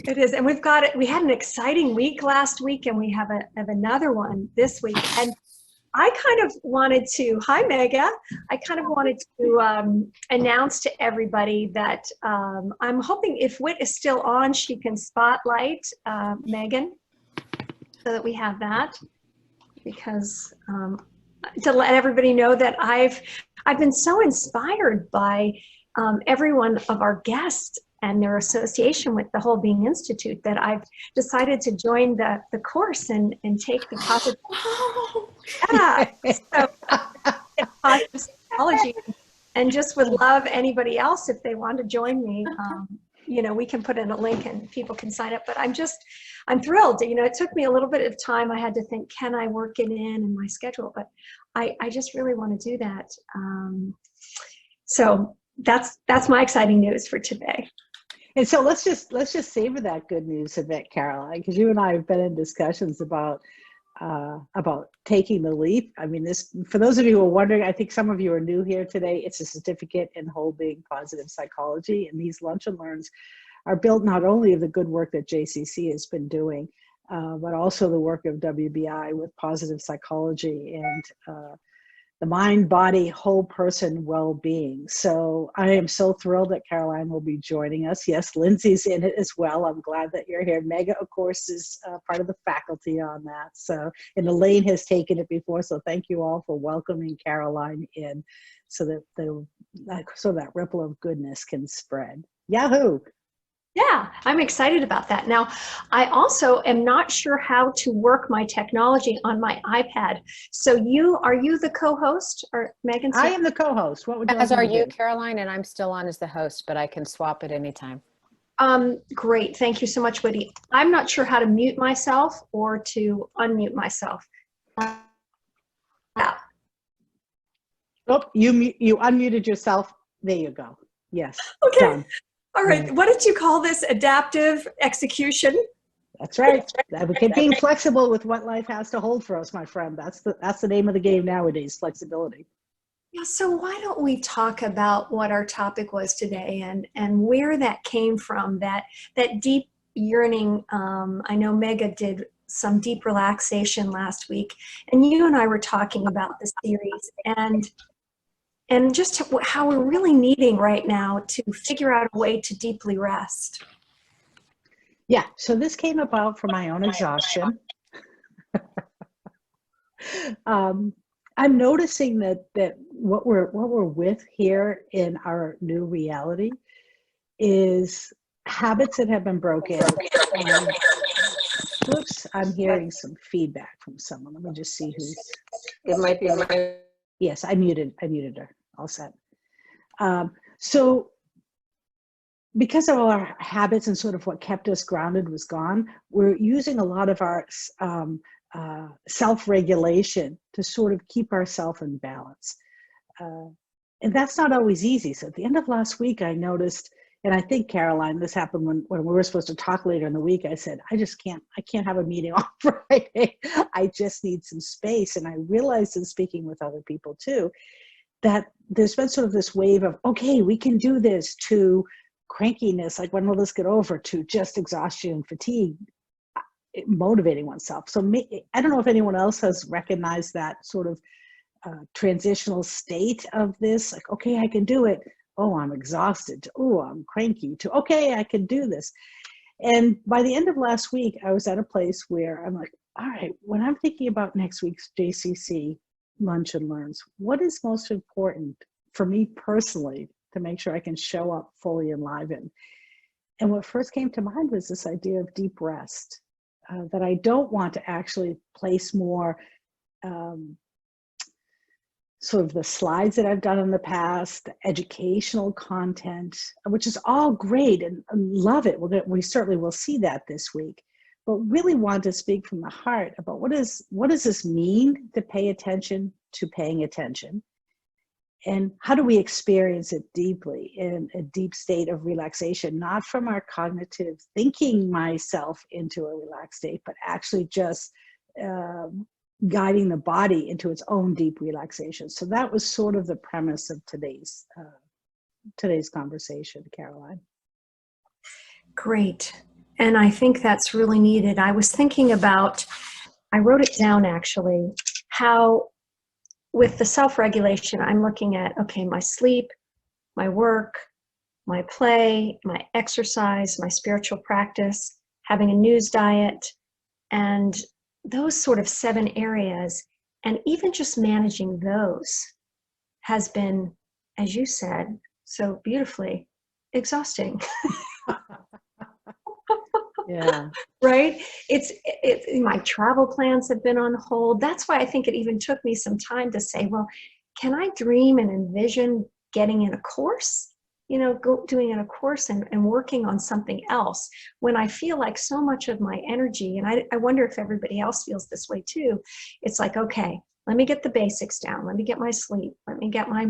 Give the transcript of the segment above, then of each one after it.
It is, and we've got it. We had an exciting week last week, and we have another one this week. And I kind of wanted to, hi Mega, I kind of wanted to announce to everybody that I'm hoping if Whit is still on, she can spotlight Megan, so that we have that, because to let everybody know that I've been so inspired by every one of our guests and their association with the Whole Being Institute that I've decided to join the course and take the positive. Yeah, so positive psychology, and just would love anybody else if they want to join me. You know, we can put in a link and people can sign up. But I'm thrilled. You know, it took me a little bit of time. I had to think, can I work it in my schedule? But I just really want to do that. So that's my exciting news for today. And so let's just savor that good news a bit, Caroline, because you and I have been in discussions about taking the leap. I mean, this, for those of you who are wondering, I think some of you are new here today. It's a certificate in Whole Being Positive Psychology, and these lunch and learns are built not only of the good work that JCC has been doing, but also the work of WBI with positive psychology and the mind, body, whole person well-being. So I am so thrilled that Caroline will be joining us. Yes, Lindsay's in it as well. I'm glad that you're here. Mega, of course, is part of the faculty on that. So, and Elaine has taken it before. So thank you all for welcoming Caroline in, so that that ripple of goodness can spread. Yahoo! Yeah, I'm excited about that. Now, I also am not sure how to work my technology on my iPad. So are you the co-host, or Megan? I am the co-host. What would you As are you, Caroline, and I'm still on as the host, but I can swap at any time. Great. Thank you so much, Woody. I'm not sure how to mute myself or to unmute myself. Yeah. Oh, you unmuted yourself. There you go. Yes. Okay. Done. All right. What did you call this? Adaptive execution? That's right. Being flexible with what life has to hold for us, my friend. That's the name of the game nowadays, flexibility. Yeah, so why don't we talk about what our topic was today and where that came from, that deep yearning. I know Mega did some deep relaxation last week, and you and I were talking about the series and just how we're really needing right now to figure out a way to deeply rest. Yeah, so this came about from my own exhaustion. I'm noticing that what we're with here in our new reality is habits that have been broken. Oops, I'm hearing some feedback from someone. Let me just see who's. It might be my. Yes, I muted her. All set. So because of all our habits and sort of what kept us grounded was gone, we're using a lot of our self-regulation to sort of keep ourselves in balance. And that's not always easy. So at the end of last week, I noticed, and I think, Caroline, this happened when we were supposed to talk later in the week. I said, I can't have a meeting on Friday. I just need some space. And I realized in speaking with other people too, that there's been sort of this wave of, okay, we can do this, to crankiness, like when will this get over, to just exhaustion and fatigue, motivating oneself. So I don't know if anyone else has recognized that sort of transitional state of this, like, okay, I can do it. Oh, I'm exhausted. Oh, I'm cranky. To, okay, I can do this. And by the end of last week, I was at a place where I'm like, all right, when I'm thinking about next week's JCC Lunch and Learns, what is most important for me personally to make sure I can show up fully enlivened? And what first came to mind was this idea of deep rest, that I don't want to actually place more sort of the slides that I've done in the past, the educational content, which is all great and love it. We certainly will see that this week, but really want to speak from the heart about what does this mean to pay attention to paying attention, and how do we experience it deeply in a deep state of relaxation, not from our cognitive thinking myself into a relaxed state, but actually just guiding the body into its own deep relaxation. So that was sort of the premise of today's conversation, Caroline. Great. And I think that's really needed. I was thinking about, I wrote it down actually, how with the self-regulation, I'm looking at, okay, my sleep, my work, my play, my exercise, my spiritual practice, having a news diet, and those sort of 7 areas. And even just managing those has been, as you said so beautifully, exhausting. Yeah. Right? My travel plans have been on hold. That's why I think it even took me some time to say, well, can I dream and envision getting in a course? Doing in a course and working on something else when I feel like so much of my energy, and I wonder if everybody else feels this way too. It's like, okay, let me get the basics down. Let me get my sleep. Let me get my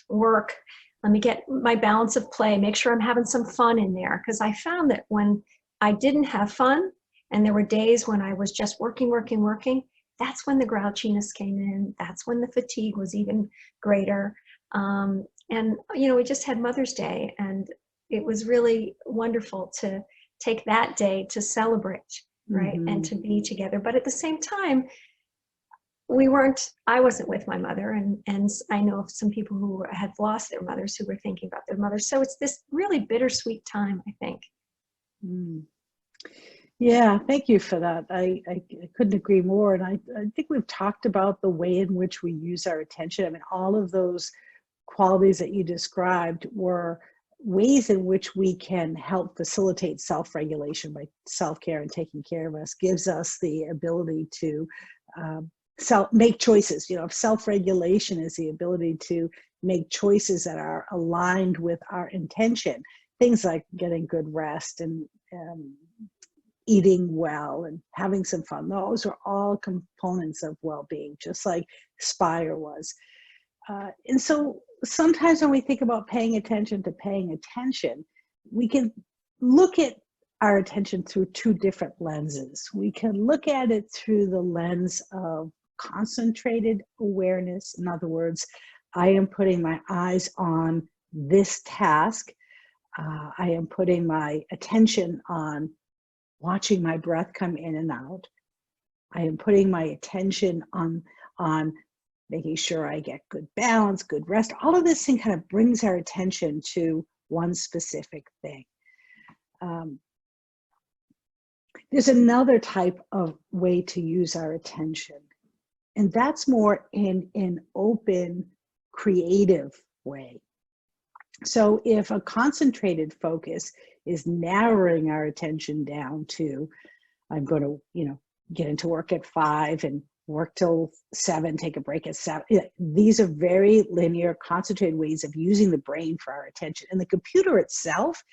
work. Let me get my balance of play. Make sure I'm having some fun in there. Because I found that when I didn't have fun, and there were days when I was just working, that's when the grouchiness came in. That's when the fatigue was even greater. And, we just had Mother's Day, and it was really wonderful to take that day to celebrate, right? Mm-hmm. And to be together. But at the same time, I wasn't with my mother, and I know of some people who had lost their mothers who were thinking about their mothers. So it's this really bittersweet time, I think. Mm. Yeah, thank you for that. I couldn't agree more. And I think we've talked about the way in which we use our attention. I mean, all of those qualities that you described were ways in which we can help facilitate self-regulation by self-care, and taking care of us gives us the ability to make choices. Self-regulation is the ability to make choices that are aligned with our intention. Things like getting good rest and eating well and having some fun. Those are all components of well-being, just like Spire was. And so sometimes when we think about paying attention, we can look at our attention through 2 different lenses. We can look at it through the lens of concentrated awareness. In other words, I am putting my eyes on this task. I am putting my attention on watching my breath come in and out. I am putting my attention on making sure I get good balance, good rest. All of this thing kind of brings our attention to one specific thing. There's another type of way to use our attention, and that's more in an open, creative way. So if a concentrated focus is narrowing our attention down to, I'm going to, get into work at 5 and work till 7, take a break at 7. These are very linear, concentrated ways of using the brain for our attention. And the computer itself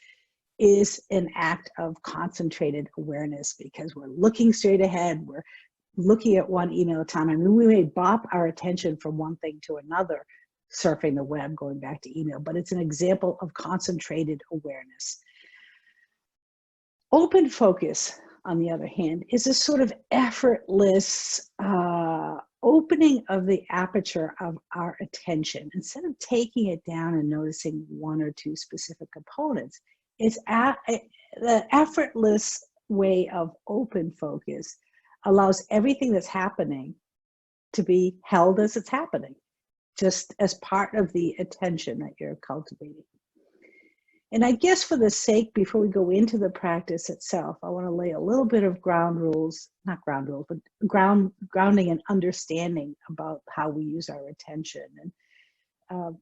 is an act of concentrated awareness, because we're looking straight ahead. We're looking at one email at a time. I mean, we may bop our attention from one thing to another, surfing the web, going back to email, but it's an example of concentrated awareness. Open focus, on the other hand, is a sort of effortless opening of the aperture of our attention. Instead of taking it down and noticing 1 or 2 specific components, it's the effortless way of open focus allows everything that's happening to be held as it's happening, just as part of the attention that you're cultivating. And I guess for the sake, before we go into the practice itself, I want to lay a little bit of not ground rules, but grounding and understanding about how we use our attention. And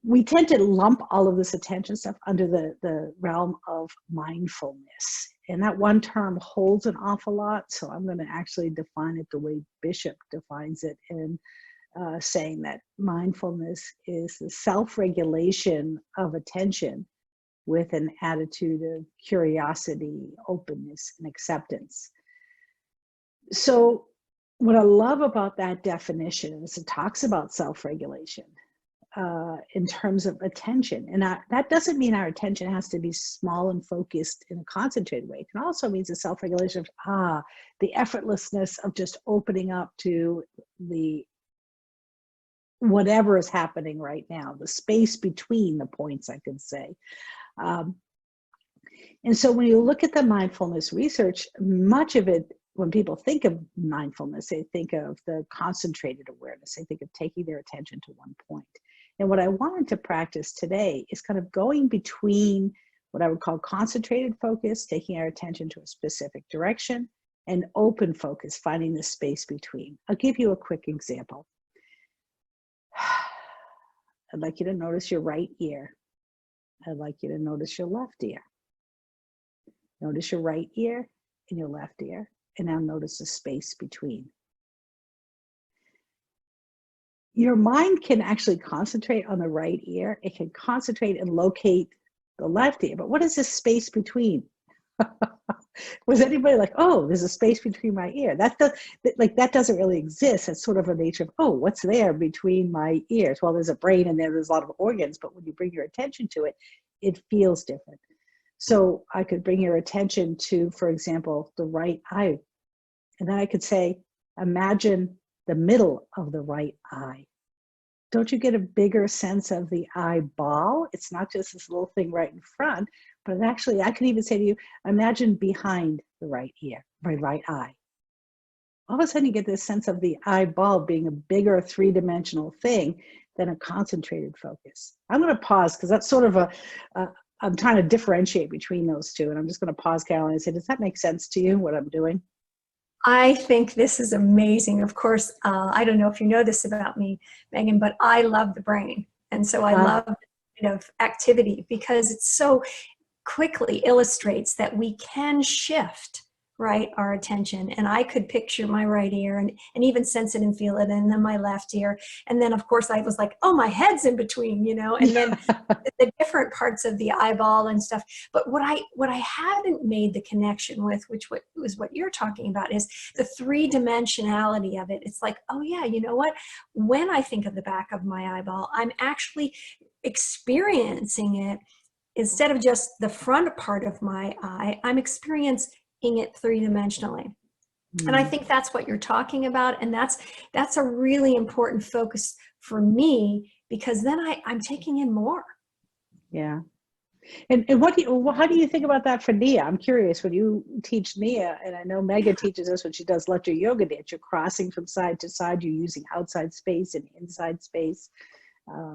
we tend to lump all of this attention stuff under the realm of mindfulness. And that one term holds an awful lot. So I'm going to actually define it the way Bishop defines it, in saying that mindfulness is the self-regulation of attention with an attitude of curiosity, openness, and acceptance. So what I love about that definition is it talks about self-regulation in terms of attention. And that doesn't mean our attention has to be small and focused in a concentrated way. It also means the self-regulation of, the effortlessness of just opening up to the whatever is happening right now, the space between the points, I could say. And so when you look at the mindfulness research, much of it, when people think of mindfulness, they think of the concentrated awareness. They think of taking their attention to one point. And what I wanted to practice today is kind of going between what I would call concentrated focus, taking our attention to a specific direction, and open focus, finding the space between. I'll give you a quick example. I'd like you to notice your right ear. I'd like you to notice your left ear. Notice your right ear and your left ear, and now notice the space between. Your mind can actually concentrate on the right ear. It can concentrate and locate the left ear, but what is this space between? Was anybody like, oh, there's a space between my ear? That doesn't really exist. It's sort of a nature of, oh, what's there between my ears? Well, there's a brain and there's a lot of organs, but when you bring your attention to it, it feels different. So I could bring your attention to, for example, the right eye. And then I could say, imagine the middle of the right eye. Don't you get a bigger sense of the eyeball? It's not just this little thing right in front, but actually, I could even say to you, imagine behind the right ear, right eye. All of a sudden, you get this sense of the eyeball being a bigger three-dimensional thing than a concentrated focus. I'm going to pause because that's sort of I'm trying to differentiate between those two. And I'm just going to pause, Caroline, and say, does that make sense to you, what I'm doing? I think this is amazing. Of course, I don't know if you know this about me, Megan, but I love the brain. And so I love this kind of activity because it so quickly illustrates that we can shift, right, our attention. And I could picture my right ear and even sense it and feel it, and then my left ear. And then, of course, I was like, oh, my head's in between, you know, and then the different parts of the eyeball and stuff. But what I hadn't made the connection with, which was what you're talking about, is the three-dimensionality of it. It's like, oh, yeah, you know what? When I think of the back of my eyeball, I'm actually experiencing it instead of just the front part of my eye. I'm experiencing it three-dimensionally. And I think that's what you're talking about. And that's a really important focus for me, because then I'm taking in more. Yeah. And how do you think about that for Nia? I'm curious, when you teach Nia, and I know Megan teaches us when she does Let Your Yoga Dance, you're crossing from side to side, you're using outside space and inside space.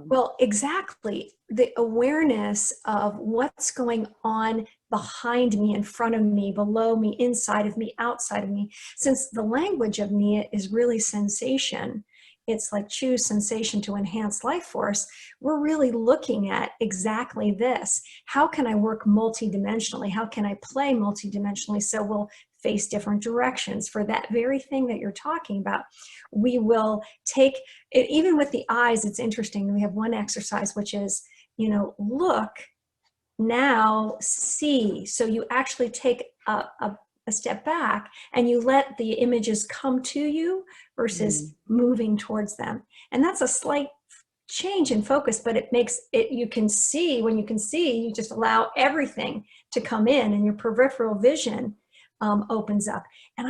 Well, exactly. The awareness of what's going on behind me, in front of me, below me, inside of me, outside of me. Since the language of Nia is really sensation, it's like choose sensation to enhance life force. We're really looking at exactly this. How can I work multidimensionally? How can I play multidimensionally? So we'll face different directions for that very thing that you're talking about. We will take it, even with the eyes. It's interesting. We have one exercise, which is, you know, look, now see. So you actually take a step back and you let the images come to you versus moving towards them. And that's a slight change in focus, but it makes it, you can see, when you can see, you just allow everything to come in and your peripheral vision opens up. And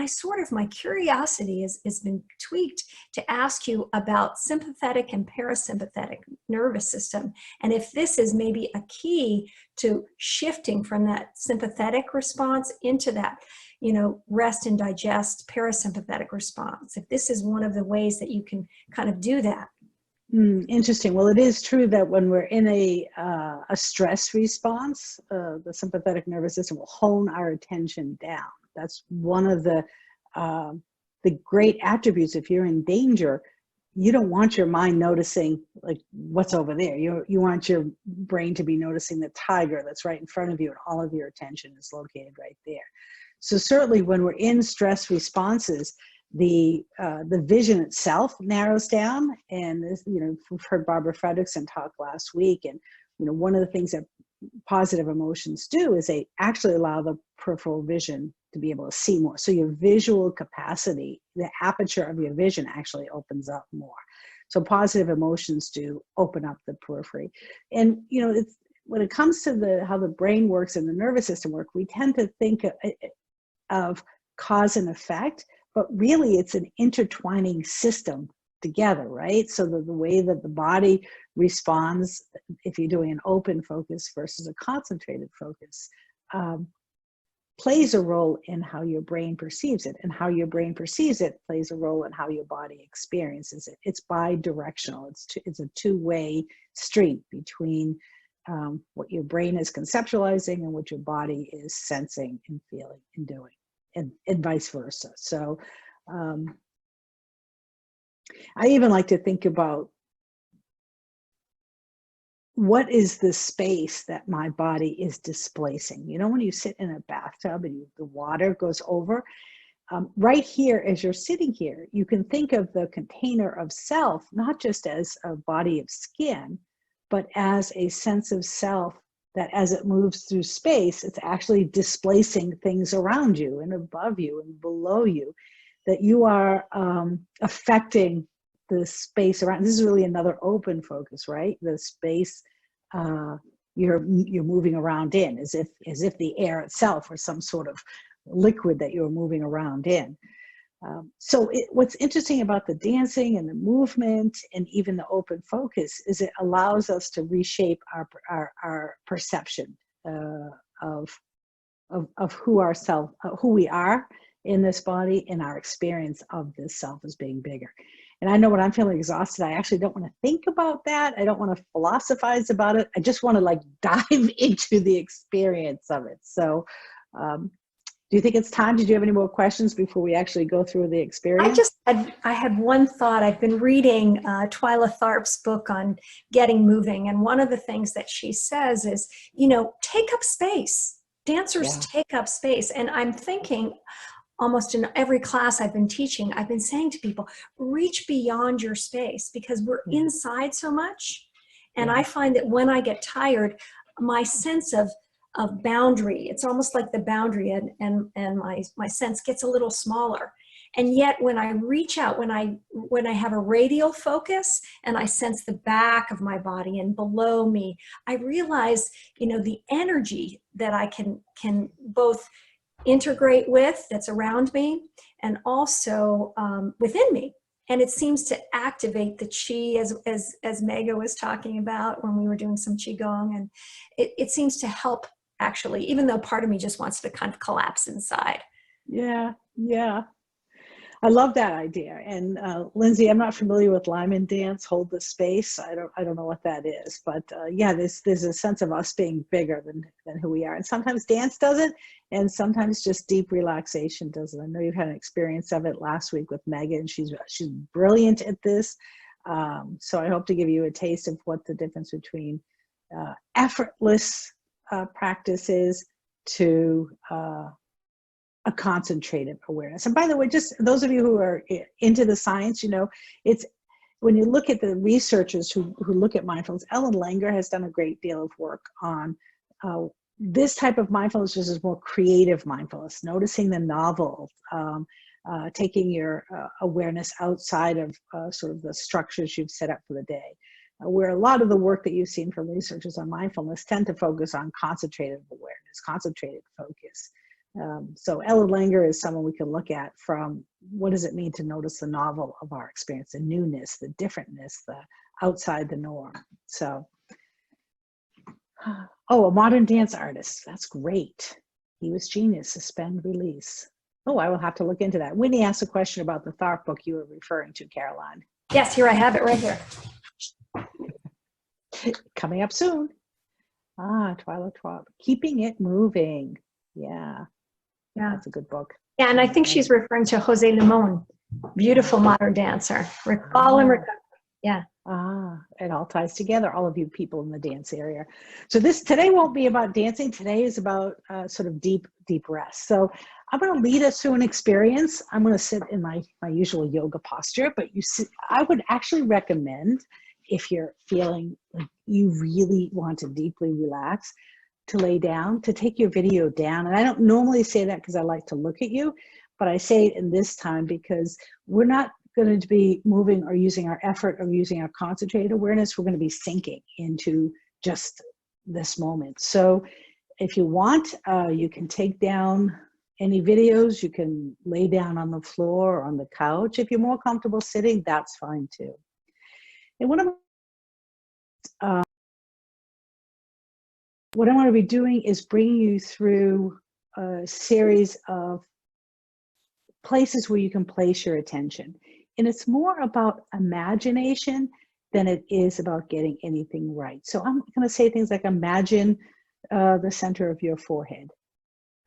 my curiosity has been tweaked to ask you about sympathetic and parasympathetic nervous system. And if this is maybe a key to shifting from that sympathetic response into that, you know, rest and digest parasympathetic response, if this is one of the ways that you can kind of do that. Interesting. Well, it is true that when we're in a stress response, the sympathetic nervous system will hone our attention down. That's one of the great attributes. If you're in danger, you don't want your mind noticing like what's over there. You want your brain to be noticing the tiger that's right in front of you, and all of your attention is located right there. So certainly when we're in stress responses, the vision itself narrows down. And this, you know, we've heard Barbara Fredrickson talk last week, and you know, one of the things that positive emotions do is they actually allow the peripheral vision to be able to see more. So your visual capacity, the aperture of your vision actually opens up more. So positive emotions do open up the periphery. And you know, it's, when it comes to how the brain works and the nervous system work, we tend to think of cause and effect, but really it's an intertwining system together, right? So the way that the body responds, if you're doing an open focus versus a concentrated focus, plays a role in how your brain perceives it, and how your brain perceives it plays a role in how your body experiences it. It's bi-directional. It's a two-way street between what your brain is conceptualizing and what your body is sensing and feeling and doing, and vice versa. So I even like to think about, what is the space that my body is displacing? You know, when you sit in a bathtub and the water goes over, right here, as you're sitting here, you can think of the container of self, not just as a body of skin, but as a sense of self that as it moves through space, it's actually displacing things around you and above you and below you, that you are affecting the space around. This is really another open focus, right? The space you're moving around in, as if the air itself were some sort of liquid that you're moving around in. So what's interesting about the dancing and the movement and even the open focus is it allows us to reshape our perception of who we are in this body, and our experience of this self as being bigger. And I know when I'm feeling exhausted, I actually don't want to think about that. I don't want to philosophize about it. I just want to like dive into the experience of it. So do you think it's time? Did you have any more questions before we actually go through the experience? I had one thought. I've been reading Twyla Tharp's book on getting moving. And one of the things that she says is, you know, take up space. Dancers take up space. And I'm thinking, almost in every class I've been teaching, I've been saying to people, reach beyond your space, because we're inside so much. And I find that when I get tired, my sense of boundary, it's almost like the boundary and my sense gets a little smaller. And yet when I reach out, when I have a radial focus and I sense the back of my body and below me, I realize, you know, the energy that I can both integrate with, that's around me, and also within me. And it seems to activate the chi, as Mega was talking about when we were doing some qigong, and it seems to help, actually, even though part of me just wants to kind of collapse inside. Yeah. I love that idea. And Lindsay, I'm not familiar with Lyman dance, hold the space. I don't know what that is, but yeah, there's a sense of us being bigger than who we are. And sometimes dance does it, and sometimes just deep relaxation does it. I know you've had an experience of it last week with Megan. She's brilliant at this. So I hope to give you a taste of what the difference between effortless practice is to a concentrated awareness. And by the way, just those of you who are into the science, you know, it's when you look at the researchers who look at mindfulness, Ellen Langer has done a great deal of work on this type of mindfulness, which is more creative mindfulness, noticing the novel, taking your awareness outside of sort of the structures you've set up for the day. Where a lot of the work that you've seen from researchers on mindfulness tend to focus on concentrated awareness, concentrated focus. So Ellen Langer is someone we can look at from what does it mean to notice the novel of our experience, the newness, the differentness, the outside the norm. So, oh, a modern dance artist. That's great. He was genius, suspend, release. Oh, I will have to look into that. Winnie asked a question about the Tharp book you were referring to, Caroline. Yes, here I have it right here. Coming up soon. Twyla Tharp, Keeping It Moving. Yeah, that's a good book. Yeah, and I think she's referring to Jose Limon, beautiful modern dancer. Recall and recover. Yeah. It all ties together, all of you people in the dance area. So today won't be about dancing. Today is about sort of deep rest. So I'm going to lead us through an experience. I'm going to sit in my usual yoga posture, but I would actually recommend, if you're feeling like you really want to deeply relax, to lay down, to take your video down. And I don't normally say that because I like to look at you, but I say it in this time because we're not going to be moving or using our effort or using our concentrated awareness. We're going to be sinking into just this moment. So if you want, you can take down any videos. You can lay down on the floor or on the couch. If you're more comfortable sitting, that's fine too. And one of what I want to be doing is bringing you through a series of places where you can place your attention. And it's more about imagination than it is about getting anything right. So I'm going to say things like imagine the center of your forehead.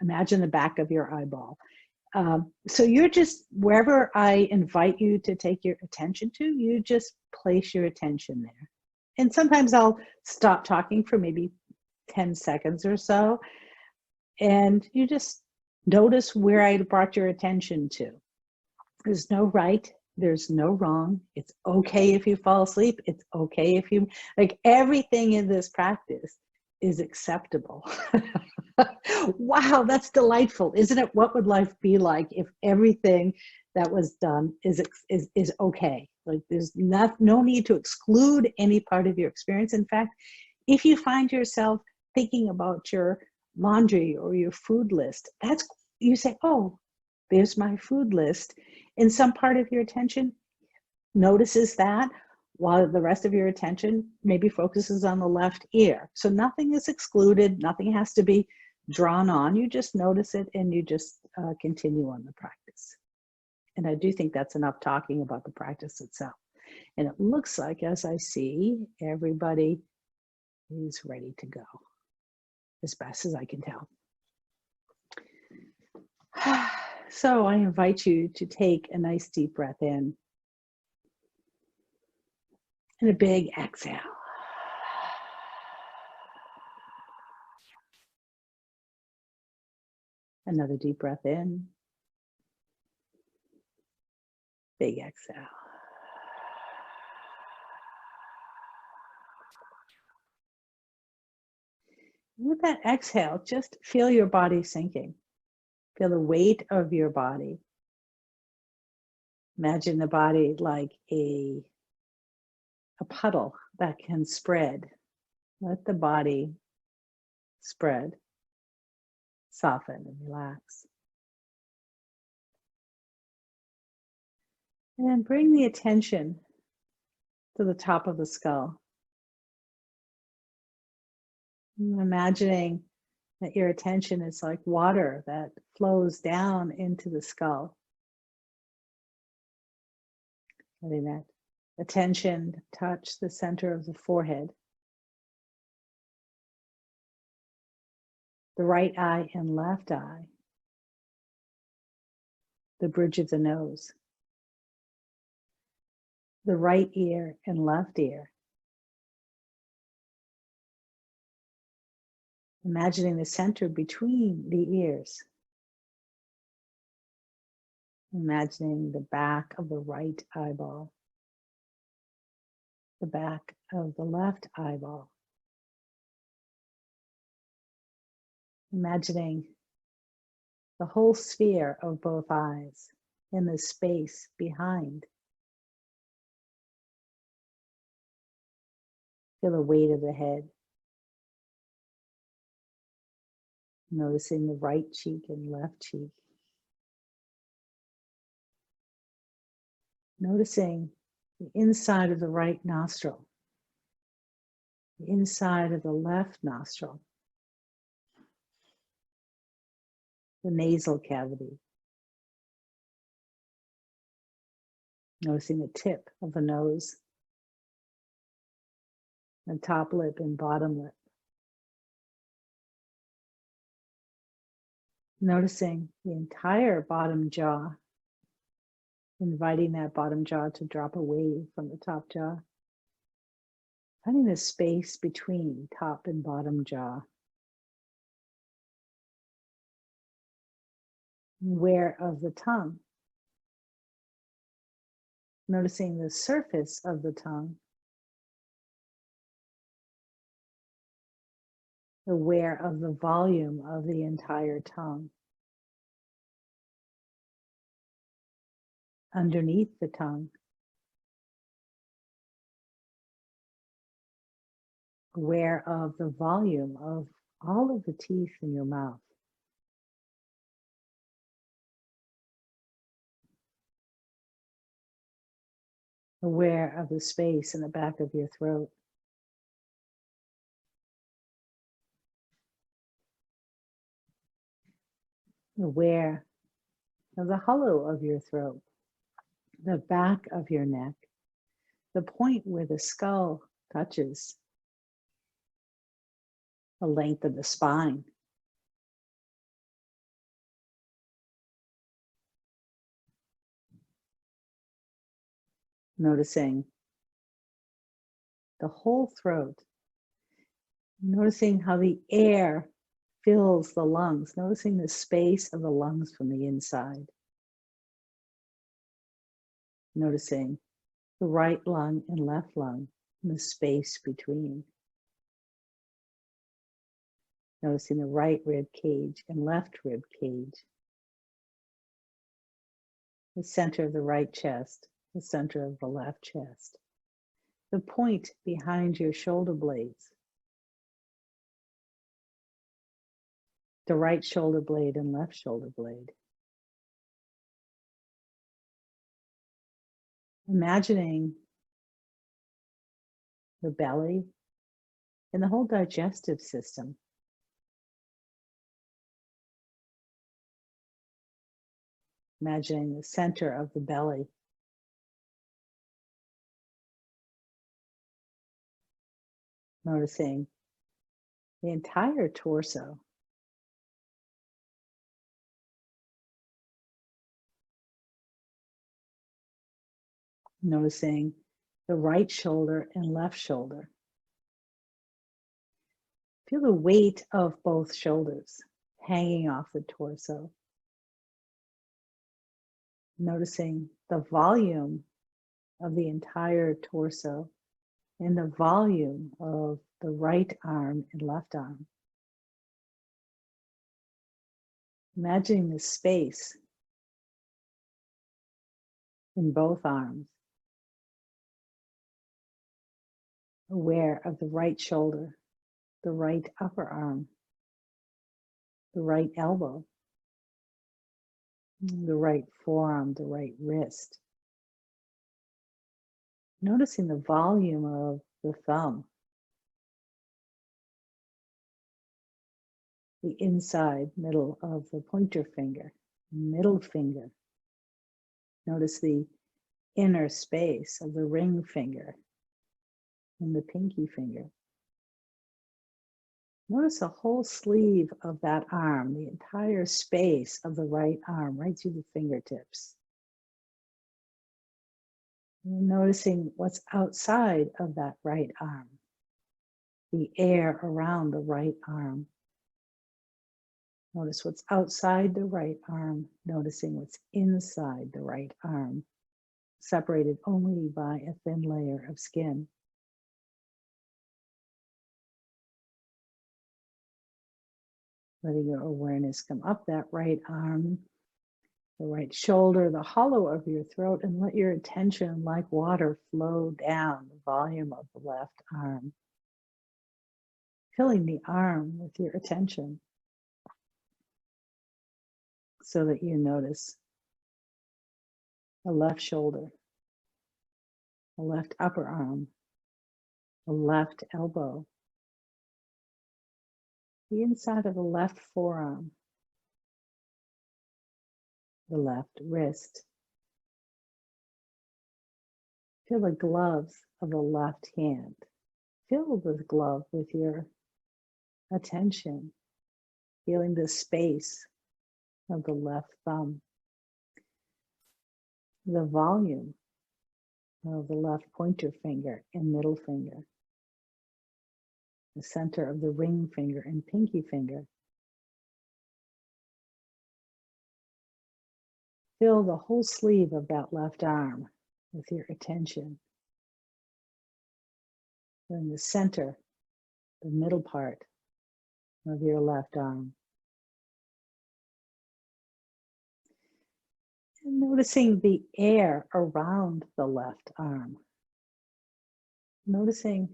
Imagine the back of your eyeball. So you're just, wherever I invite you to take your attention to, you just place your attention there. And sometimes I'll stop talking for maybe 10 seconds or so. And you just notice where I brought your attention to. There's no right, there's no wrong. It's okay if you fall asleep. It's okay if you, like, everything in this practice is acceptable. Wow, that's delightful, isn't it? What would life be like if everything that was done is okay? Like, there's no need to exclude any part of your experience. In fact, if you find yourself thinking about your laundry or your food list, you say, oh, there's my food list. And some part of your attention notices that, while the rest of your attention maybe focuses on the left ear. So nothing is excluded, nothing has to be drawn on. You just notice it and you just continue on the practice. And I do think that's enough talking about the practice itself. And it looks like, as I see, everybody is ready to go, as best as I can tell. So I invite you to take a nice deep breath in and a big exhale. Another deep breath in, big exhale. With that exhale, just feel your body sinking. Feel the weight of your body. Imagine the body like a puddle that can spread. Let the body spread, soften, and relax. And then bring the attention to the top of the skull. Imagining that your attention is like water that flows down into the skull. Letting that attention touch the center of the forehead, the right eye and left eye, the bridge of the nose, the right ear and left ear. Imagining the center between the ears. Imagining the back of the right eyeball, the back of the left eyeball. Imagining the whole sphere of both eyes in the space behind. Feel the weight of the head. Noticing the right cheek and left cheek. Noticing the inside of the right nostril, the inside of the left nostril, the nasal cavity. Noticing the tip of the nose, the top lip and bottom lip. Noticing the entire bottom jaw, inviting that bottom jaw to drop away from the top jaw. Finding the space between top and bottom jaw. Aware of the tongue. Noticing the surface of the tongue. Aware of the volume of the entire tongue. Underneath the tongue. Aware of the volume of all of the teeth in your mouth. Aware of the space in the back of your throat. Aware of the hollow of your throat, the back of your neck, the point where the skull touches, the length of the spine. Noticing the whole throat, noticing how the air fills the lungs, noticing the space of the lungs from the inside. Noticing the right lung and left lung and the space between. Noticing the right rib cage and left rib cage. The center of the right chest, the center of the left chest. The point behind your shoulder blades. The right shoulder blade and left shoulder blade. Imagining the belly and the whole digestive system. Imagining the center of the belly. Noticing the entire torso. Noticing the right shoulder and left shoulder. Feel the weight of both shoulders hanging off the torso. Noticing the volume of the entire torso and the volume of the right arm and left arm. Imagining the space in both arms. Aware of the right shoulder, the right upper arm, the right elbow, the right forearm, the right wrist. Noticing the volume of the thumb, the inside middle of the pointer finger, middle finger. Notice the inner space of the ring finger and the pinky finger. Notice the whole sleeve of that arm, the entire space of the right arm, right through the fingertips. And noticing what's outside of that right arm, the air around the right arm. Notice what's outside the right arm, noticing what's inside the right arm, separated only by a thin layer of skin. Letting your awareness come up that right arm, the right shoulder, the hollow of your throat, and let your attention, like water, flow down the volume of the left arm. Filling the arm with your attention so that you notice the left shoulder, the left upper arm, the left elbow, the inside of the left forearm, the left wrist. Feel the gloves of the left hand. Fill the glove with your attention, feeling the space of the left thumb, the volume of the left pointer finger and middle finger, the center of the ring finger and pinky finger. Fill the whole sleeve of that left arm with your attention. In the center, the middle part of your left arm. And noticing the air around the left arm. Noticing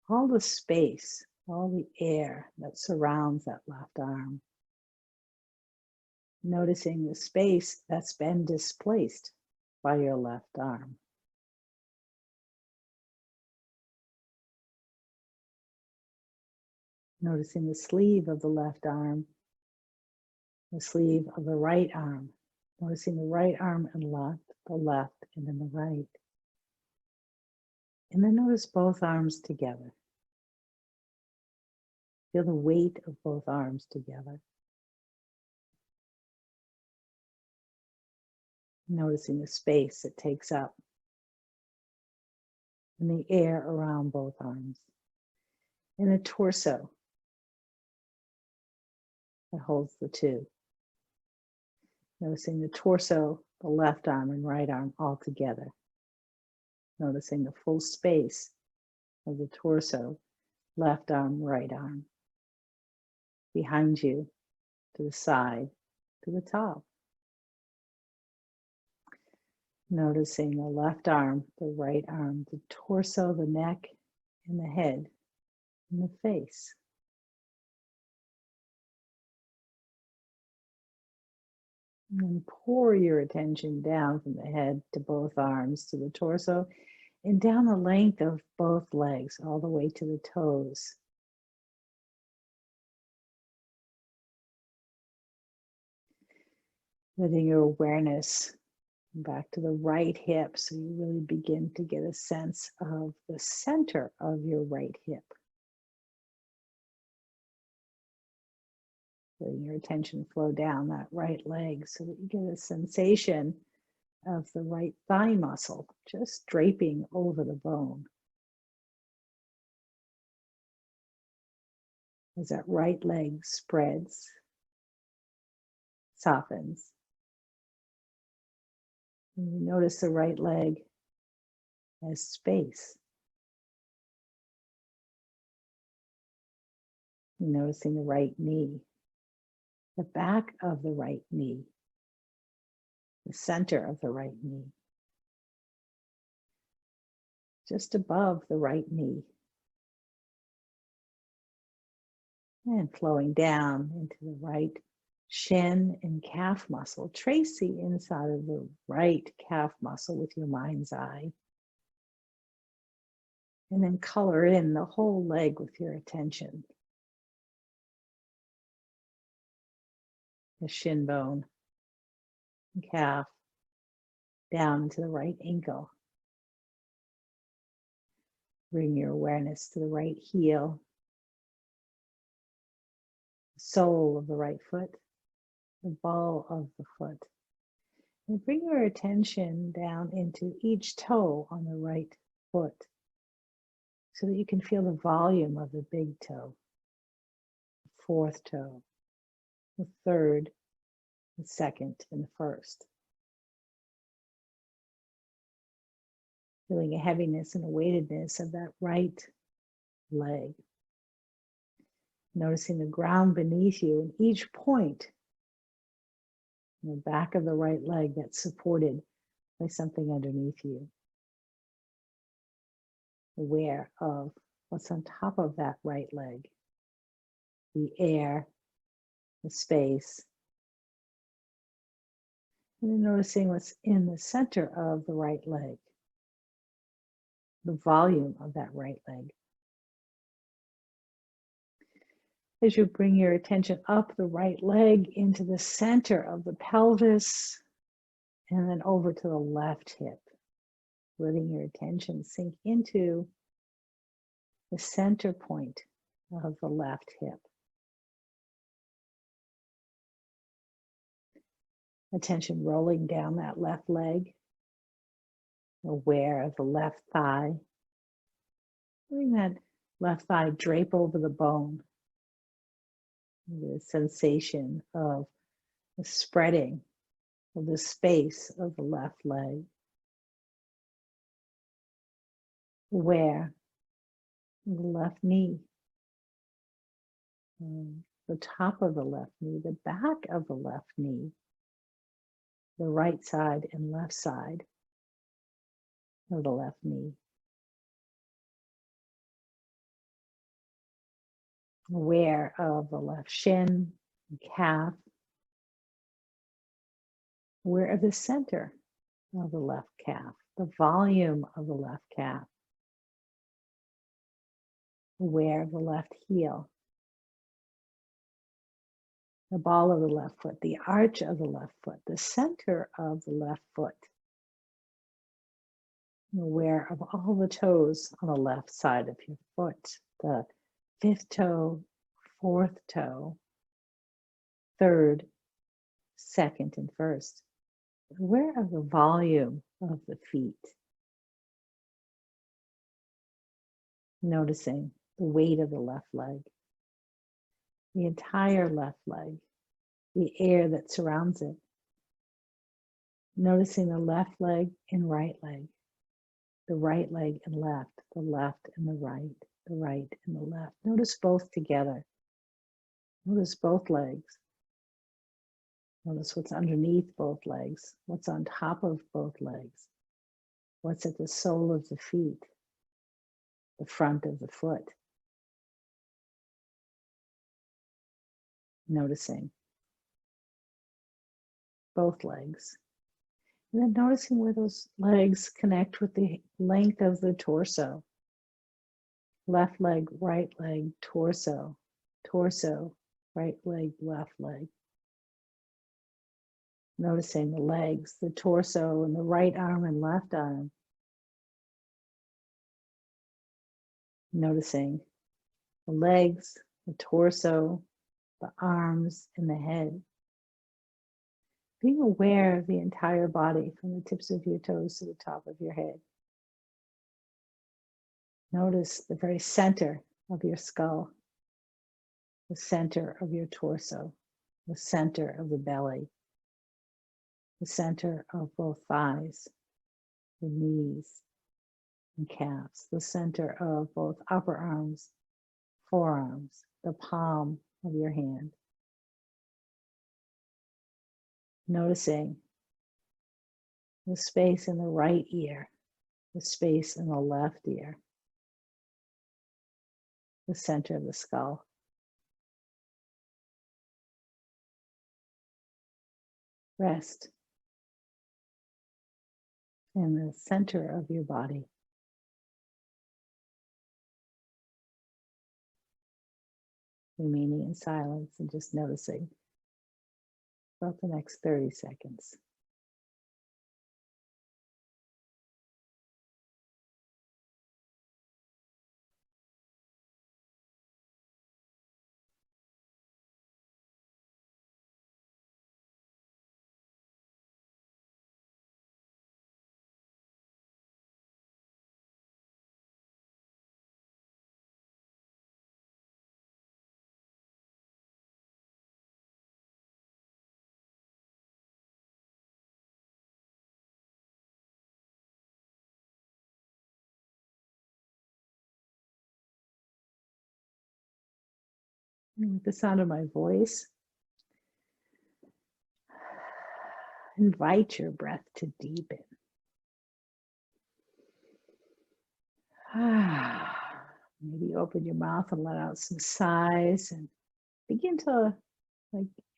all the space, all the air that surrounds that left arm. Noticing the space that's been displaced by your left arm. Noticing the sleeve of the left arm the sleeve of the right arm. Noticing the right arm and the left, and then the right. And then notice both arms together. Feel the weight of both arms together. Noticing the space it takes up and the air around both arms. And the torso that holds the two. Noticing the torso, the left arm and right arm all together. Noticing the full space of the torso, left arm, right arm. Behind you, to the side, to the top. Noticing the left arm, the right arm, the torso, the neck, and the head, and the face. And then pour your attention down from the head to both arms, to the torso, and down the length of both legs, all the way to the toes. Letting your awareness back to the right hip, so you really begin to get a sense of the center of your right hip. Letting your attention flow down that right leg so that you get a sensation of the right thigh muscle just draping over the bone. As that right leg spreads, softens. And you notice the right leg as space. Noticing the right knee, the back of the right knee, the center of the right knee, just above the right knee, and flowing down into the right shin and calf muscle. Trace the inside of the right calf muscle with your mind's eye. And then color in the whole leg with your attention. The shin bone, calf, down into the right ankle. Bring your awareness to the right heel, the sole of the right foot, the ball of the foot. And bring your attention down into each toe on the right foot so that you can feel the volume of the big toe, the fourth toe, the third, the second, and the first. Feeling a heaviness and a weightedness of that right leg. Noticing the ground beneath you and each point in the back of the right leg that's supported by something underneath you. Aware of what's on top of that right leg. The air, the space. And then noticing what's in the center of the right leg. The volume of that right leg. As you bring your attention up the right leg into the center of the pelvis and then over to the left hip, letting your attention sink into the center point of the left hip. Attention rolling down that left leg, aware of the left thigh. Letting that left thigh drape over the bone. The sensation of the spreading of the space of the left leg. Aware of the left knee, the top of the left knee, the back of the left knee, the right side and left side of the left knee. Aware of the left shin, calf. Aware of the center of the left calf, the volume of the left calf. Aware of the left heel. the ball of the left foot, the arch of the left foot, the center of the left foot. Aware of all the toes on the left side of your foot, the fifth toe, fourth toe, third, second, and first. Aware of the volume of the feet. Noticing the weight of the left leg, the entire left leg, the air that surrounds it. Noticing the left leg and right leg, the right leg and left, the left and the right and the left. Notice both together. Notice both legs. Notice what's underneath both legs, what's on top of both legs, what's at the sole of the feet, the front of the foot. Noticing both legs. And then noticing where those legs connect with the length of the torso. Left leg, right leg, torso, torso, right leg, left leg. Noticing the legs, the torso, and the right arm and left arm. Noticing the legs, the torso, the arms, and the head. Being aware of the entire body from the tips of your toes to the top of your head. Notice the very center of your skull, the center of your torso, the center of the belly, the center of both thighs, the knees and calves, the center of both upper arms, forearms, the palm of your hand. Noticing the space in the right ear, the space in the left ear, the center of the skull. Rest in the center of your body. Remaining in silence and just noticing about the next 30 seconds. And with the sound of my voice, invite your breath to deepen. Maybe open your mouth and let out some sighs and begin to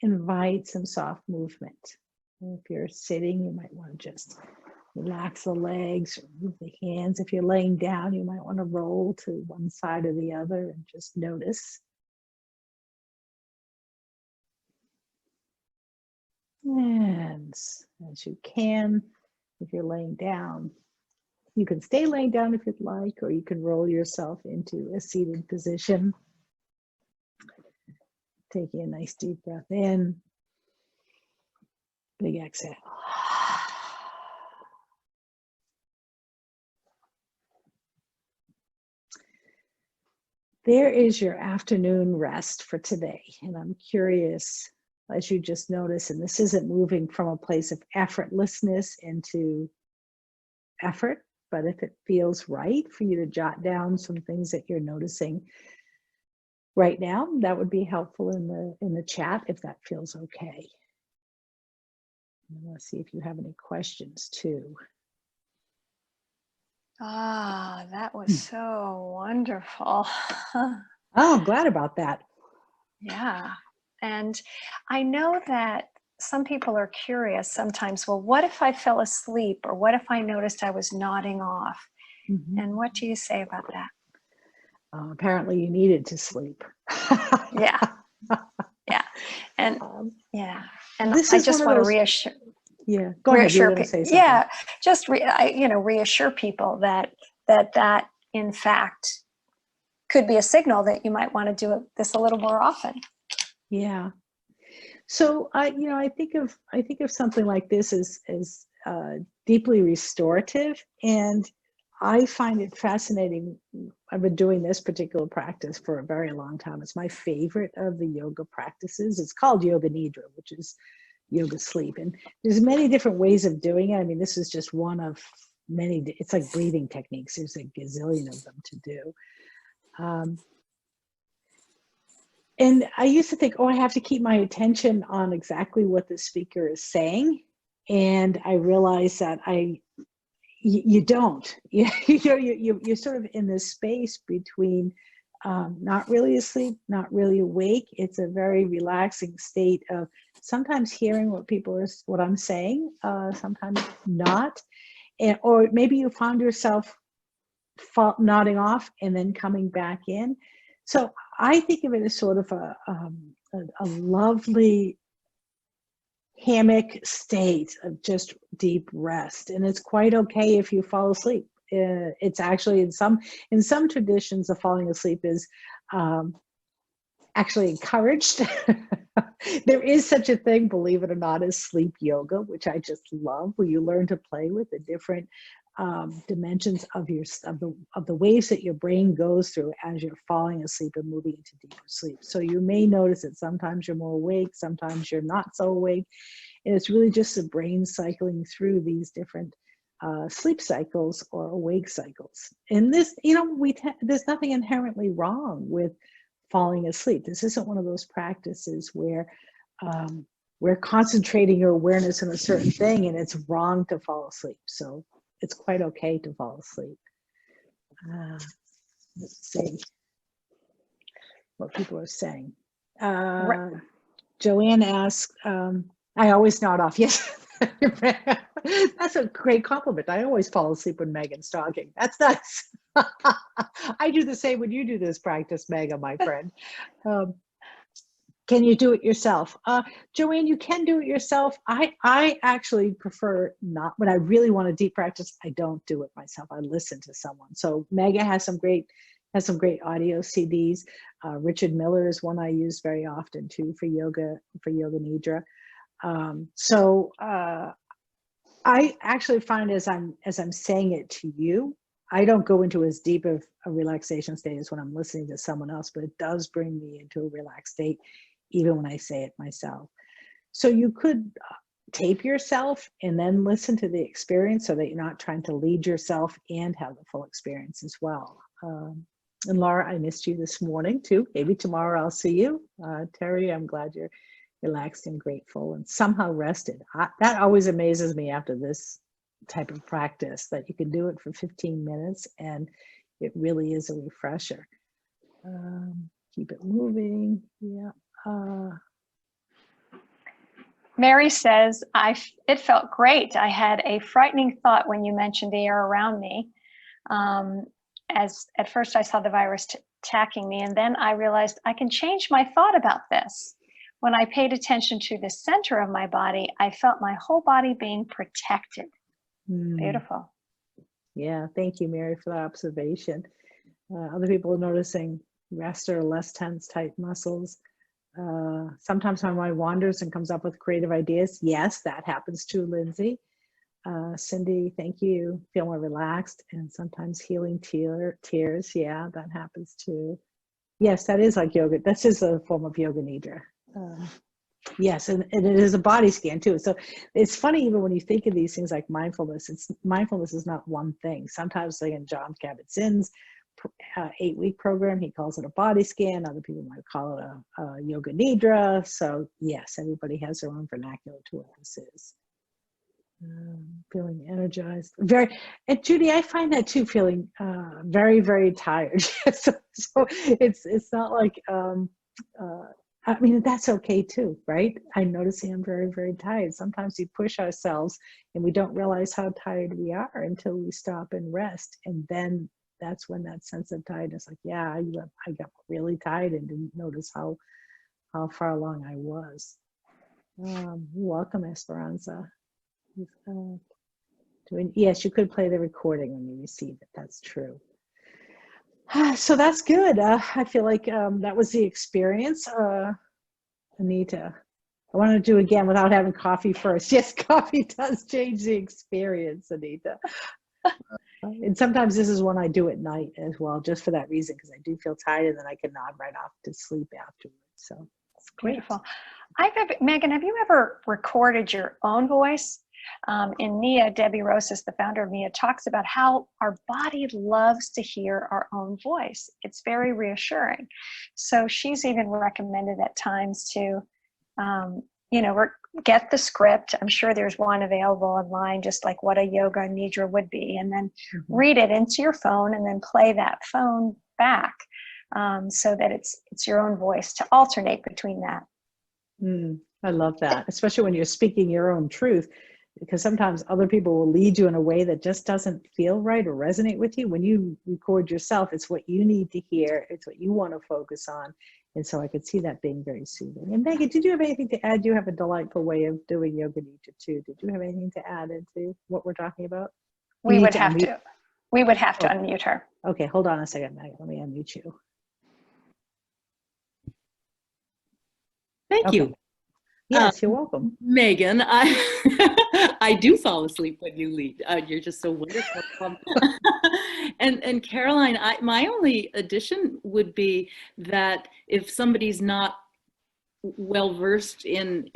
invite some soft movement. If you're sitting, you might want to just relax the legs or move the hands. If you're laying down, you might want to roll to one side or the other and just notice. And as you can, if you're laying down, you can stay laying down if you'd like, or you can roll yourself into a seated position. Taking a nice deep breath in, big exhale. There is your afternoon rest for today. And I'm curious, as you just noticed, and this isn't moving from a place of effortlessness into effort, but if it feels right for you to jot down some things that you're noticing right now, that would be helpful in the chat if that feels okay. And let's see if you have any questions too. Ah, that was so wonderful. Oh, I'm glad about that. Yeah. And I know that some people are curious sometimes, well, what if I fell asleep, or what if I noticed I was nodding off? Mm-hmm. And what do you say about that? Apparently you needed to sleep. Yeah. Yeah. And yeah. And This I is just one of want to those. reassure, Yeah, go ahead. You were going to say something. yeah, just reassure people that in fact could be a signal that you might want to do this a little more often. Yeah. So I think of something like this as deeply restorative, and I find it fascinating. I've been doing this particular practice for a very long time. It's my favorite of the yoga practices. It's called Yoga Nidra, which is yoga sleep. And there's many different ways of doing it. I mean, this is just one of many. It's like breathing techniques. There's a gazillion of them to do. And I used to think, oh, I have to keep my attention on exactly what the speaker is saying. And I realized that you don't. You're sort of in this space between not really asleep, not really awake. It's a very relaxing state of sometimes hearing what I'm saying, sometimes not. Or maybe you found yourself nodding off and then coming back in. So I think of it as sort of a lovely hammock state of just deep rest, and it's quite okay if you fall asleep. It's actually in some traditions, the falling asleep is actually encouraged. There is such a thing, believe it or not, as sleep yoga, which I just love, where you learn to play with the different dimensions of the waves that your brain goes through as you're falling asleep and moving into deeper sleep. So you may notice that sometimes you're more awake, sometimes you're not so awake, and it's really just the brain cycling through these different sleep cycles or awake cycles. And this, there's nothing inherently wrong with falling asleep. This isn't one of those practices where we're concentrating your awareness on a certain thing and it's wrong to fall asleep. So it's quite okay to fall asleep. Let's see what people are saying. Joanne asks, I always nod off. Yes, that's a great compliment. I always fall asleep when Megan's talking. That's nice. I do the same when you do this practice, Megan, my friend. Can you do it yourself? Joanne, you can do it yourself. I actually prefer not. When I really want a deep practice, I don't do it myself. I listen to someone. So Megan has some great audio CDs. Richard Miller is one I use very often too for yoga nidra. I actually find as I'm saying it to you, I don't go into as deep of a relaxation state as when I'm listening to someone else, but it does bring me into a relaxed state, even when I say it myself. So you could tape yourself and then listen to the experience so that you're not trying to lead yourself and have the full experience as well. And Laura, I missed you this morning too. Maybe tomorrow I'll see you. Terry, I'm glad you're relaxed and grateful and somehow rested. That always amazes me after this type of practice, that you can do it for 15 minutes and it really is a refresher. Keep it moving. Yeah. Mary says, it felt great. I had a frightening thought when you mentioned the air around me. As at first I saw the virus attacking me, and then I realized I can change my thought about this. When I paid attention to the center of my body, I felt my whole body being protected. Beautiful. Yeah, thank you, Mary, for that observation. Other people are noticing rest or less tense, tight muscles. Sometimes my mind wanders and comes up with creative ideas. Yes, that happens too, Lindsay. Cindy, thank you. Feel more relaxed and sometimes healing tears. Yeah, that happens too. Yes, that is like yoga. This is a form of yoga nidra. Yes, and it is a body scan too. So it's funny, even when you think of these things like mindfulness, mindfulness is not one thing. Sometimes, like in John Kabat-Zinn's 8-week program, he calls it a body scan. Other people might call it a yoga nidra. So yes, everybody has their own vernacular to what this is. Feeling energized, and Judy, I find that too, feeling very, very tired. so it's not like I mean, that's okay too, right? I'm noticing I'm very, very tired. Sometimes we push ourselves and we don't realize how tired we are until we stop and rest, and then that's when that sense of tiredness, like, yeah, I got really tired and didn't notice how how far along I was. Welcome, Esperanza. Yes, you could play the recording when you receive it. That's true. So that's good. I feel like that was the experience. Anita, I want to do again without having coffee first. Yes, coffee does change the experience, Anita. And sometimes this is when I do at night as well, just for that reason, because I do feel tired and then I can nod right off to sleep afterwards. So it's great. Beautiful. Megan, have you ever recorded your own voice? In Nia, Debbie Rosas, the founder of Nia, talks about how our body loves to hear our own voice. It's very reassuring. So she's even recommended at times to, get the script. I'm sure there's one available online, just like what a yoga nidra would be, and then read it into your phone and then play that phone back, so that it's your own voice to alternate between that. I love that, especially when you're speaking your own truth, because sometimes other people will lead you in a way that just doesn't feel right or resonate with you. When you record yourself, it's what you need to hear. It's what you want to focus on. And so I could see that being very soothing. And Megan, did you have anything to add? You have a delightful way of doing yoga nidra too. Did you have anything to add into what we're talking about? We would have to unmute her. Okay, hold on a second, Megan. Let me unmute you. Thank you. Yes, you're welcome. Megan, I do fall asleep when you lead. You're just so wonderful. And Caroline, my only addition would be that if somebody's not well versed in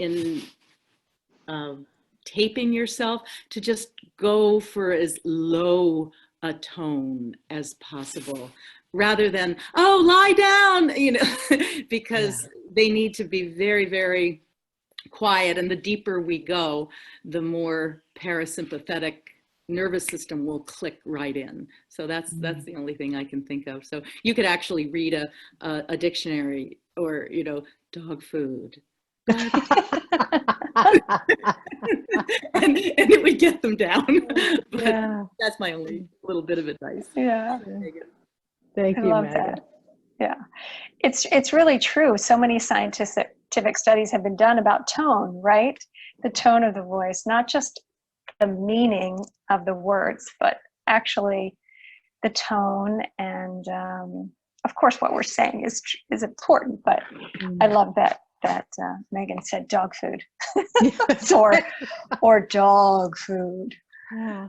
taping yourself, to just go for as low a tone as possible, rather than, oh, lie down, because they need to be very, very quiet, and the deeper we go, the more parasympathetic nervous system will click right in. So that's the only thing I can think of. So you could actually read a dictionary, or dog food, and it would get them down. But that's my only little bit of advice. Thank you, I love Megan. that. Yeah, it's really true. So many scientific studies have been done about tone, right? The tone of the voice, not just the meaning of the words, but actually the tone. And of course, what we're saying is important. But I love that Megan said dog food, or dog food. Yeah.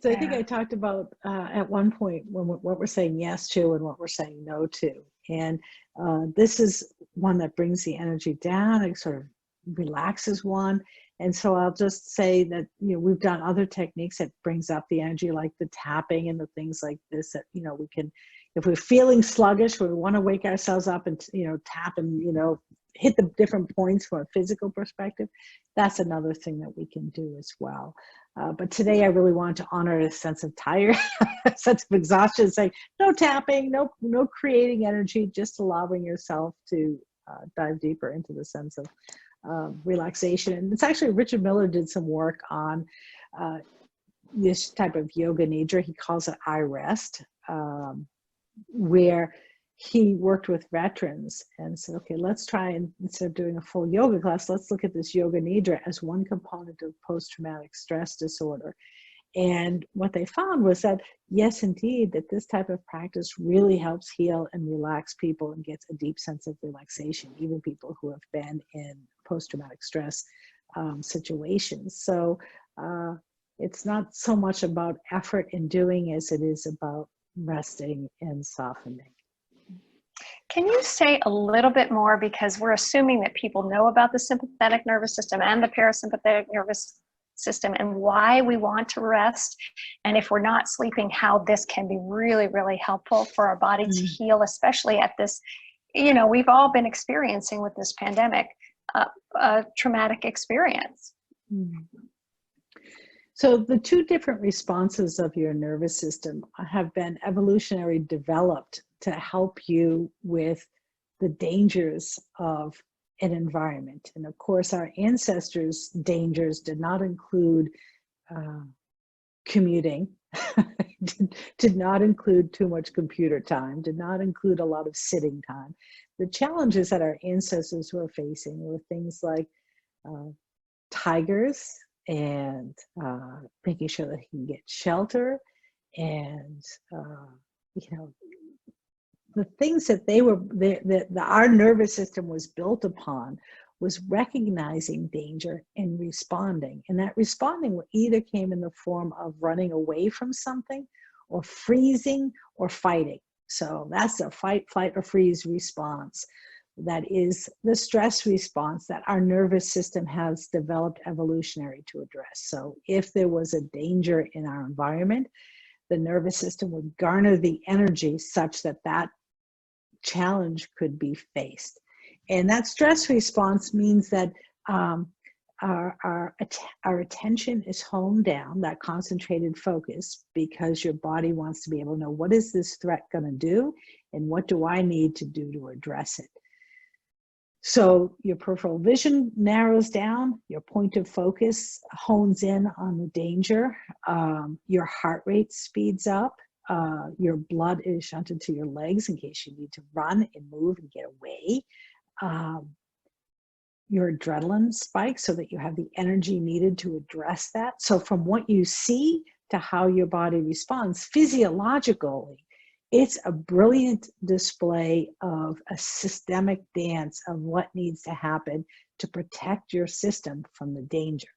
So I think I talked about at one point what we're saying yes to and what we're saying no to. And this is one that brings the energy down. It sort of relaxes one. And so I'll just say that, we've done other techniques that brings up the energy, like the tapping and the things like this that, we can, if we're feeling sluggish, we want to wake ourselves up and, tap and, hit the different points from a physical perspective. That's another thing that we can do as well. But today I really wanted to honor a sense of tired, a sense of exhaustion, saying no tapping, no creating energy, just allowing yourself to dive deeper into the sense of relaxation. And it's actually, Richard Miller did some work on this type of yoga nidra. He calls it I rest, where he worked with veterans and said, okay, let's try, and instead of doing a full yoga class, let's look at this yoga nidra as one component of post-traumatic stress disorder. And what they found was that, yes, indeed, that this type of practice really helps heal and relax people and gets a deep sense of relaxation, even people who have been in post-traumatic stress situations. So it's not so much about effort in doing as it is about resting and softening. Can you say a little bit more, because we're assuming that people know about the sympathetic nervous system and the parasympathetic nervous system and why we want to rest, and if we're not sleeping, how this can be really, really helpful for our body to heal, especially at this, we've all been experiencing with this pandemic, a traumatic experience. So the two different responses of your nervous system have been evolutionarily developed to help you with the dangers of an environment. And of course, our ancestors' dangers did not include commuting, did not include too much computer time, did not include a lot of sitting time. The challenges that our ancestors were facing were things like tigers and making sure that he can get shelter, and the things that our nervous system was built upon was recognizing danger and responding. And that responding either came in the form of running away from something, or freezing, or fighting. So that's a fight, flight, or freeze response. That is the stress response that our nervous system has developed evolutionary to address. So if there was a danger in our environment, the nervous system would garner the energy such that that challenge could be faced. And that stress response means that our attention is honed down, that concentrated focus, because your body wants to be able to know, what is this threat going to do, and what do I need to do to address it? So your peripheral vision narrows down, your point of focus hones in on the danger, your heart rate speeds up, your blood is shunted to your legs in case you need to run and move and get away. Your adrenaline spikes so that you have the energy needed to address that. So from what you see to how your body responds physiologically, it's a brilliant display of a systemic dance of what needs to happen to protect your system from the danger.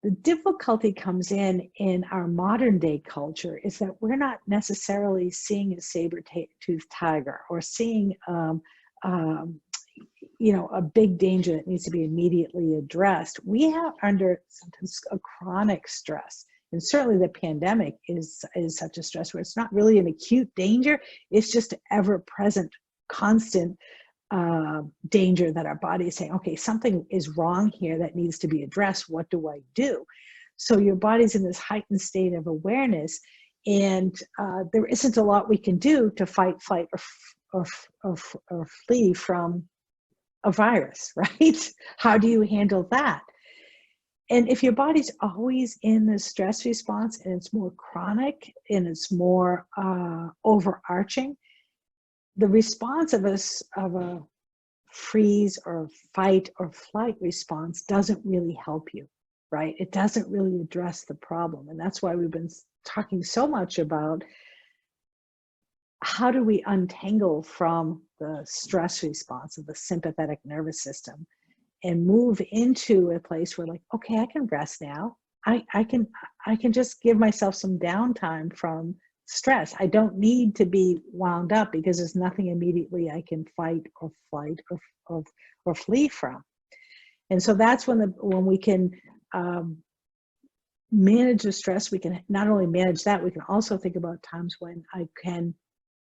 The difficulty comes in our modern day culture is that we're not necessarily seeing a saber-toothed tiger, or seeing a big danger that needs to be immediately addressed. We have under sometimes a chronic stress. And certainly the pandemic is such a stress where it's not really an acute danger. It's just ever-present, constant danger that our body is saying, okay, something is wrong here that needs to be addressed. What do I do? So your body's in this heightened state of awareness, and there isn't a lot we can do to fight, flight, or flee from a virus, right? How do you handle that? And if your body's always in the stress response, and it's more chronic and it's more overarching, the response of a freeze or fight or flight response doesn't really help you, right? It doesn't really address the problem. And that's why we've been talking so much about how do we untangle from the stress response of the sympathetic nervous system and move into a place where, like, okay, I can rest now. I can just give myself some downtime from stress. I don't need to be wound up because there's nothing immediately I can fight or flight or flee from. And so that's when we can manage the stress. We can not only manage that, we can also think about times when I can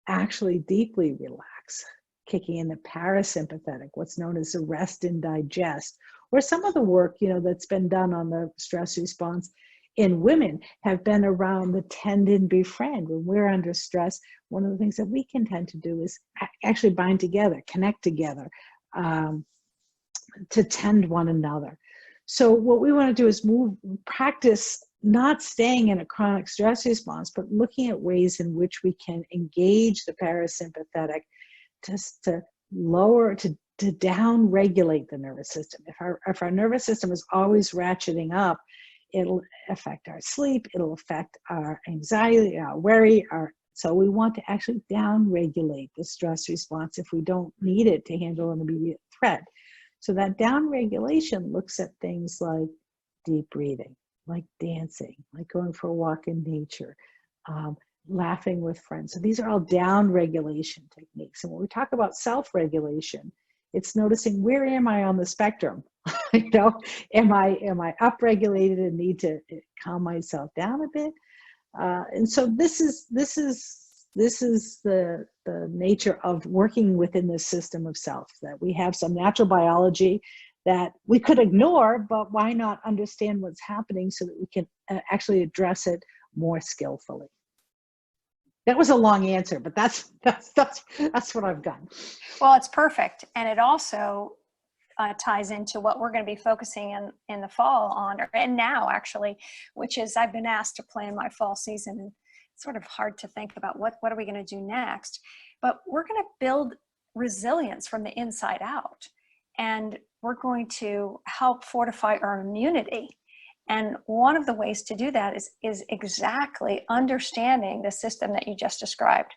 actually deeply relax, kicking in the parasympathetic, what's known as the rest and digest, or some of the work that's been done on the stress response in women have been around the tend and befriend. When we're under stress, one of the things that we can tend to do is actually bind together, connect together, to tend one another. So what we want to do is practice not staying in a chronic stress response, but looking at ways in which we can engage the parasympathetic to lower, to down regulate the nervous system. If our nervous system is always ratcheting up, it'll affect our sleep, it'll affect our anxiety, our worry, so we want to actually down regulate the stress response if we don't need it to handle an immediate threat. So that down regulation looks at things like deep breathing, like dancing, like going for a walk in nature, laughing with friends. So these are all down regulation techniques. And when we talk about self-regulation, it's noticing, where am I on the spectrum? Am I upregulated and need to calm myself down a bit? And so this is the nature of working within this system of self, that we have some natural biology that we could ignore, but why not understand what's happening so that we can actually address it more skillfully? That was a long answer, but that's what I've done. Well, it's perfect. And it also ties into what we're going to be focusing in the fall on, and now actually, which is I've been asked to plan my fall season, and it's sort of hard to think about what are we going to do next. But we're going to build resilience from the inside out, and we're going to help fortify our immunity. And one of the ways to do that is exactly understanding the system that you just described.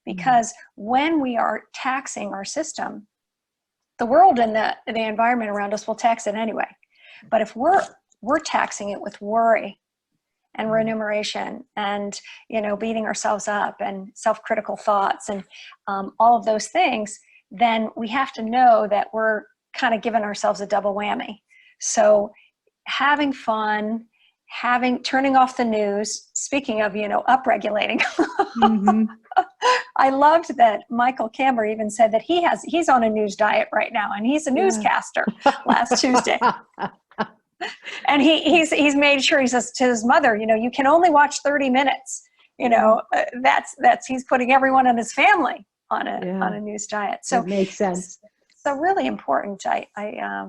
Because when we are taxing our system, the world and the environment around us will tax it anyway. But if we're taxing it with worry and remuneration and, beating ourselves up and self-critical thoughts and all of those things, then we have to know that we're kind of giving ourselves a double whammy. So having fun, turning off the news, speaking of, upregulating. I loved that Michael Camber even said that he's on a news diet right now, and he's a newscaster last Tuesday. And he's made sure, he says to his mother, you can only watch 30 minutes. That's he's putting everyone in his family on a news diet. So it makes sense. So really important. I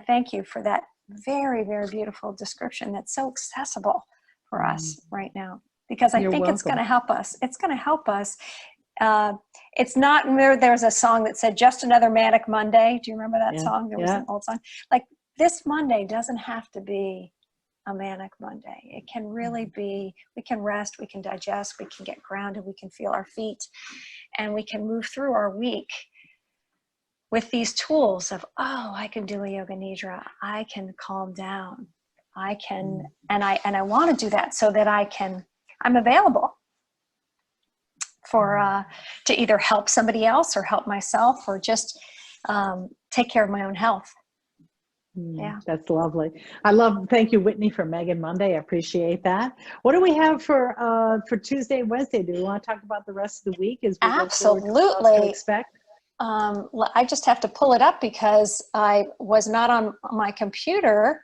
thank you for that very, very beautiful description that's so accessible for us right now, because I think it's going to help us. It's going to help us. It's not, there's a song that said, just another manic Monday. Do you remember that song? There was an old song. Like, this Monday doesn't have to be a manic Monday. It can really be, we can rest, we can digest, we can get grounded, we can feel our feet, and we can move through our week with these tools of, I can do a yoga nidra, I can calm down, I can, and I want to do that so that I'm available for, to either help somebody else or help myself, or just take care of my own health. Yeah, that's lovely. Thank you, Whitney, for Megan Monday. I appreciate that. What do we have for Tuesday and Wednesday? Do we want to talk about the rest of the week as we absolutely expect? I just have to pull it up because I was not on my computer,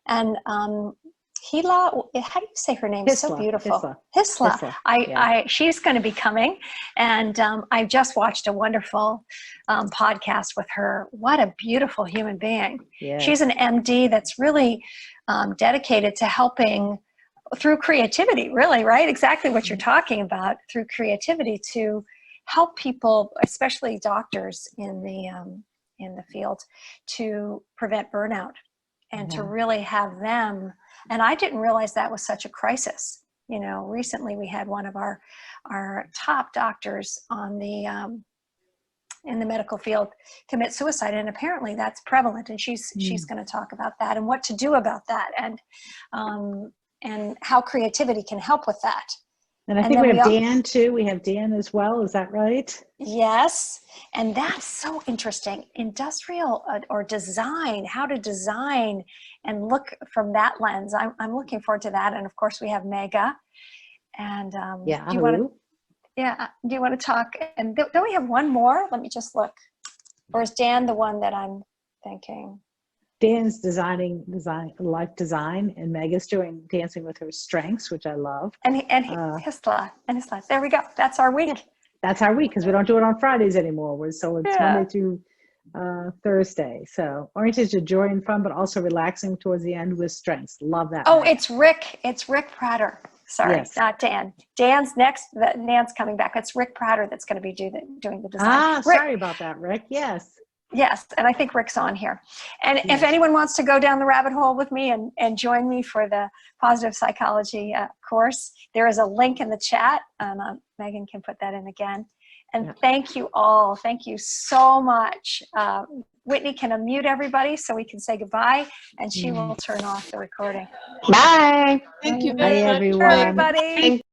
and Hila, how do you say her name? It's so beautiful. Hisla. She's going to be coming, and I just watched a wonderful podcast with her. What a beautiful human being. Yeah. She's an MD that's really dedicated to helping through creativity, really, right? Exactly what you're talking about, through creativity, to help people, especially doctors in the field, to prevent burnout and to really have them. And I didn't realize that was such a crisis. Recently we had one of our top doctors on the in the medical field commit suicide, and apparently that's prevalent. And she's going to talk about that and what to do about that, and how creativity can help with that. And I think we have Dan too. We have Dan as well. Is that right? Yes. And that's so interesting. Industrial or design, how to design and look from that lens. I'm looking forward to that. And of course we have Mega. And do you want to talk? And don't we have one more? Let me just look. Or is Dan the one that I'm thinking? Dan's designing life design, and Mega's doing dancing with her strengths, which I love. And Hisla. There we go. That's our week. That's our week, because we don't do it on Fridays anymore. So it's Monday through Thursday. So oriented to joy and fun, but also relaxing towards the end with strengths. Love that. Oh, it's Rick. It's Rick Prater. Sorry, not Dan. Dan's next. Dan's coming back. It's Rick Prater that's going to be doing the design. Sorry about that, Rick. Yes, and I think Rick's on here. And if anyone wants to go down the rabbit hole with me and join me for the positive psychology course, there is a link in the chat. Megan can put that in again. And thank you all. Thank you so much. Whitney can unmute everybody so we can say goodbye, and she will turn off the recording. Bye. Thank you very much, everyone. Everybody.